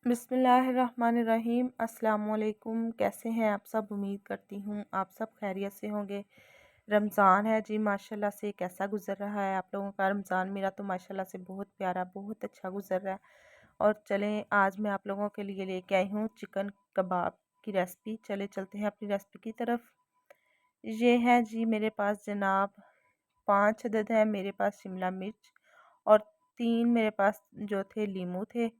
बिस्मिल्लाहिर्रहमानिर्रहीम। अस्सलामुअलैकुम। कैसे हैं आप सब? उम्मीद करती हूँ आप सब खैरियत से होंगे। रमज़ान है जी, माशाल्लाह से कैसा गुज़र रहा है आप लोगों का रमज़ान? मेरा तो माशाल्लाह से बहुत प्यारा, बहुत अच्छा गुज़र रहा है। और चलें, आज मैं आप लोगों के लिए लेके आई हूँ चिकन कबाब की रेसिपी। चले चलते हैं अपनी रेसिपी की तरफ। ये है जी मेरे पास जनाब 5 अदद है मेरे पास शिमला मिर्च, और 3 मेरे पास जो थे लीमू थे,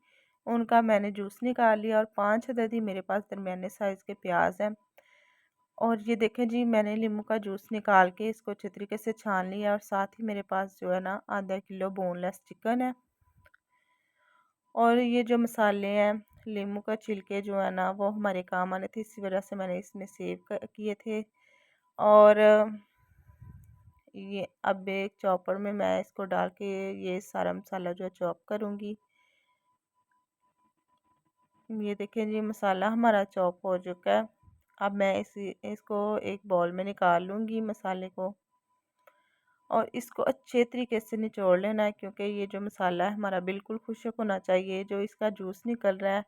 उनका मैंने जूस निकाल लिया। और 5 अदद ही मेरे पास दरमियाने साइज़ के प्याज हैं। और ये देखें जी, मैंने लीमू का जूस निकाल के इसको अच्छे तरीके से छान लिया। और साथ ही मेरे पास जो है ना आधा किलो बोनलेस चिकन है। और ये जो मसाले हैं, लीमू का छिलके जो है ना वो हमारे काम आने थे, इसी वजह से मैंने इसमें सेव किए थे। और ये अब एक चॉपर में मैं इसको डाल के ये सारा मसाला जो है चॉप करूँगी। ये देखें जी, मसाला हमारा चॉप हो चुका है। अब मैं इसको एक बाउल में निकाल लूँगी मसाले को, और इसको अच्छे तरीके से निचोड़ लेना है, क्योंकि ये जो मसाला है हमारा बिल्कुल खुश्क होना चाहिए। जो इसका जूस निकल रहा है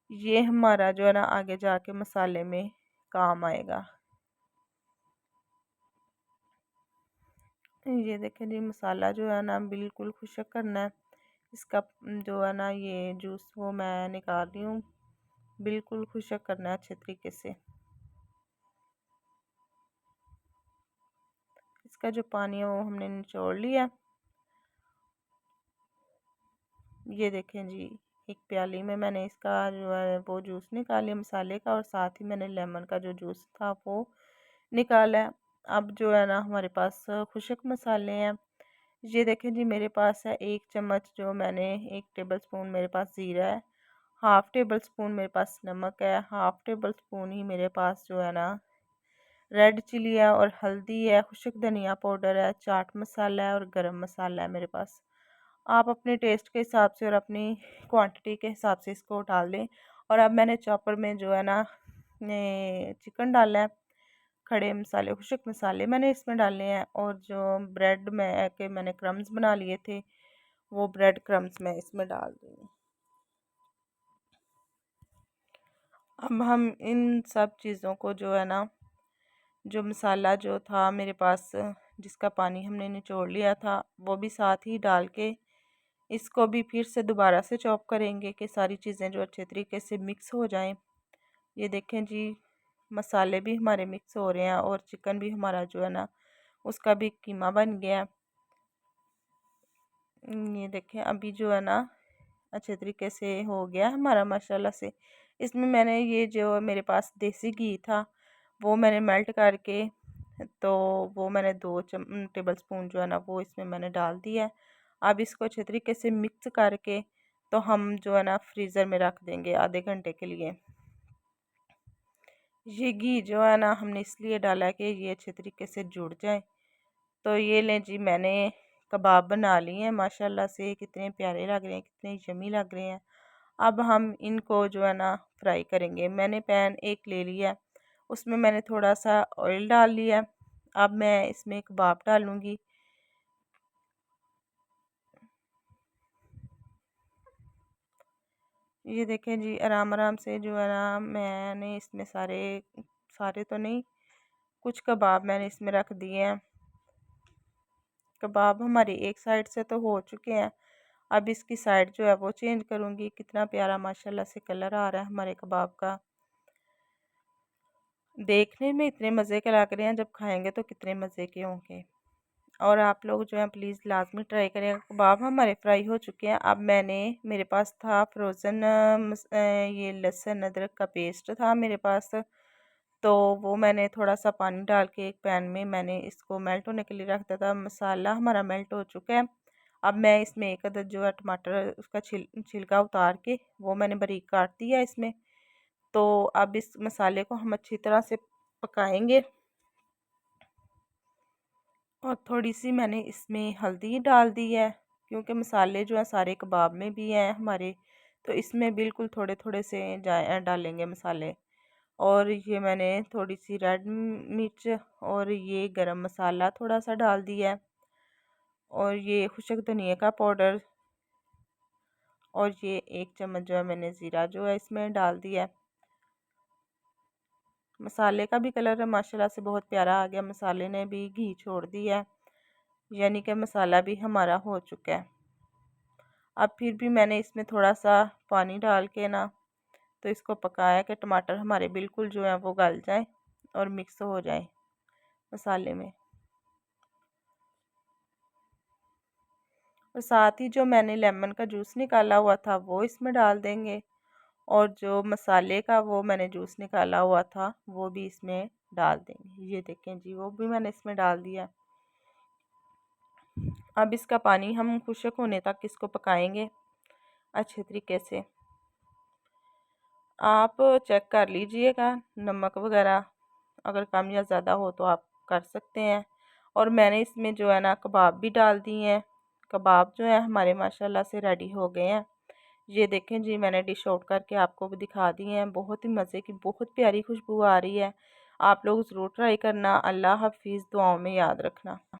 ये हमारा जो है ना आगे जाके मसाले में काम आएगा। ये देखें जी, मसाला जो है ना बिल्कुल खुश्क करना है। इसका जो है ना ये जूस वो मैं निकाल रही हूँ, बिल्कुल खुश्क करना है अच्छे तरीके से। इसका जो पानी है वो हमने निचोड़ लिया। ये देखें जी, एक प्याली में मैंने इसका जो है वो जूस निकाल लिया मसाले का, और साथ ही मैंने लेमन का जो जूस था वो निकाला है। अब जो है ना हमारे पास खुश्क मसाले हैं। ये देखें जी, मेरे पास है 1 चम्मच, जो मैंने 1 टेबल स्पून मेरे पास ज़ीरा है, हाफ़ टेबल स्पून मेरे पास नमक है, हाफ़ टेबल स्पून ही मेरे पास जो है ना रेड चिली है, और हल्दी है, खुश्क धनिया पाउडर है, चाट मसाला है, और गरम मसाला है मेरे पास। आप अपने टेस्ट के हिसाब से और अपनी क्वांटिटी के हिसाब से इसको डाल दें। और अब मैंने चॉपर में जो है ना चिकन डाला है। खड़े मसाले, खुश्क मसाले मैंने इसमें डाले हैं, और जो ब्रेड में के मैंने क्रम्स बना लिए थे वो ब्रेड क्रम्स मैं इसमें डाल दूँगी। अब हम इन सब चीज़ों को जो है ना, जो मसाला जो था मेरे पास, जिसका पानी हमने निचोड़ लिया था, वो भी साथ ही डाल के इसको भी फिर से दोबारा से चॉप करेंगे कि सारी चीज़ें जो अच्छे तरीके से मिक्स हो जाएं। ये देखें जी, मसाले भी हमारे मिक्स हो रहे हैं, और चिकन भी हमारा जो है ना उसका भी कीमा बन गया। ये देखें अभी जो है ना अच्छे तरीके से हो गया हमारा माशाल्लाह से। इसमें मैंने ये जो मेरे पास देसी घी था वो मैंने मेल्ट करके, तो वो मैंने 2 टेबल स्पून जो है ना वो इसमें मैंने डाल दिया है। अब इसको अच्छे तरीके से मिक्स करके तो हम जो है ना फ्रीज़र में रख देंगे आधे घंटे के लिए। ये घी जो है ना हमने इसलिए डाला है कि ये अच्छे तरीके से जुड़ जाए। तो ये लें जी, मैंने कबाब बना लिए हैं माशाल्लाह से, कितने प्यारे लग रहे हैं, कितने यमी लग रहे हैं। अब हम इनको जो है ना फ्राई करेंगे। मैंने पैन एक ले लिया है, उसमें मैंने थोड़ा सा ऑयल डाल लिया है। अब मैं इसमें कबाब डालूँगी। ये देखें जी, आराम आराम से जो है ना मैंने इसमें सारे सारे तो नहीं, कुछ कबाब मैंने इसमें रख दिए हैं। कबाब हमारी एक साइड से तो हो चुके हैं, अब इसकी साइड जो है वो चेंज करूँगी। कितना प्यारा माशाल्लाह से कलर आ रहा है हमारे कबाब का, देखने में इतने मज़े के लग रहे हैं, जब खाएंगे तो कितने मज़े के होंगे। और आप लोग जो है प्लीज़ लाजमी ट्राई करें। कबाब हमारे फ्राई हो चुके हैं। अब मैंने, मेरे पास था फ्रोज़न ये लहसुन अदरक का पेस्ट था मेरे पास, तो वो मैंने थोड़ा सा पानी डाल के एक पैन में मैंने इसको मेल्ट होने के लिए रख दिया था। मसाला हमारा मेल्ट हो चुका है। अब मैं इसमें एक अदद जो है टमाटर, उसका छिलका उतार के वो मैंने बारीक काट दिया इसमें। तो अब इस मसाले को हम अच्छी तरह से पकाएंगे। और थोड़ी सी मैंने इसमें हल्दी डाल दी है, क्योंकि मसाले जो है सारे कबाब में भी हैं हमारे, तो इसमें बिल्कुल थोड़े थोड़े से डालेंगे मसाले। और ये मैंने थोड़ी सी रेड मिर्च और ये गरम मसाला थोड़ा सा डाल दिया है, और ये खुशक धनिया का पाउडर, और ये 1 चम्मच जो है मैंने ज़ीरा जो है इसमें डाल दिया है। मसाले का भी कलर माशाल्लाह से बहुत प्यारा आ गया, मसाले ने भी घी छोड़ दिया है, यानी कि मसाला भी हमारा हो चुका है। अब फिर भी मैंने इसमें थोड़ा सा पानी डाल के ना तो इसको पकाया कि टमाटर हमारे बिल्कुल जो है वो गल जाए और मिक्स हो जाए मसाले में। और साथ ही जो मैंने लेमन का जूस निकाला हुआ था वो इसमें डाल देंगे, और जो मसाले का वो मैंने जूस निकाला हुआ था वो भी इसमें डाल देंगे। ये देखें जी, वो भी मैंने इसमें डाल दिया। अब इसका पानी हम खुश्क होने तक इसको पकाएंगे अच्छे तरीके से। आप चेक कर लीजिएगा नमक वगैरह, अगर कम या ज़्यादा हो तो आप कर सकते हैं। और मैंने इसमें जो है ना कबाब भी डाल दिए हैं। कबाब जो है हमारे माशाल्लाह से रेडी हो गए हैं। ये देखें जी, मैंने डिश आउट करके आपको भी दिखा दिए हैं। बहुत ही मज़े की, बहुत प्यारी खुशबू आ रही है। आप लोग ज़रूर ट्राई करना। अल्लाह हाफिज़, दुआओं में याद रखना।